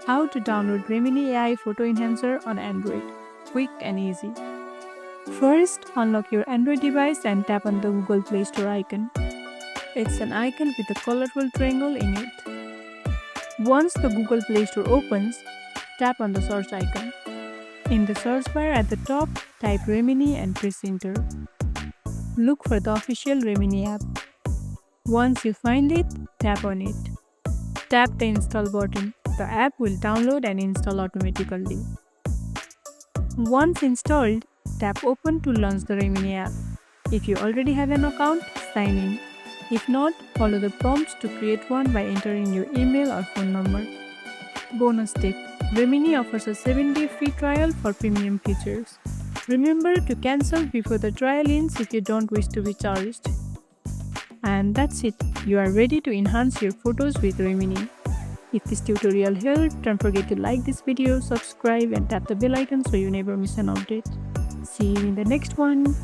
How to download Remini AI Photo Enhancer on Android. Quick and easy. First, unlock your Android device and tap on the Google Play Store icon. It's an icon with a colorful triangle in it. Once the Google Play Store opens, tap on the search icon. In the search bar at the top, type Remini and press enter. Look for the official Remini app. Once you find it, tap on it. Tap the install button. The app will download and install automatically. Once installed, tap open to launch the Remini app. If you already have an account, sign in. If not, follow the prompts to create one by entering your email or phone number. Bonus tip: Remini offers a 7-day free trial for premium features. Remember to cancel before the trial ends if you don't wish to be charged. And that's it. You are ready to enhance your photos with Remini. If this tutorial helped, don't forget to like this video, subscribe and tap the bell icon so you never miss an update. See you in the next one.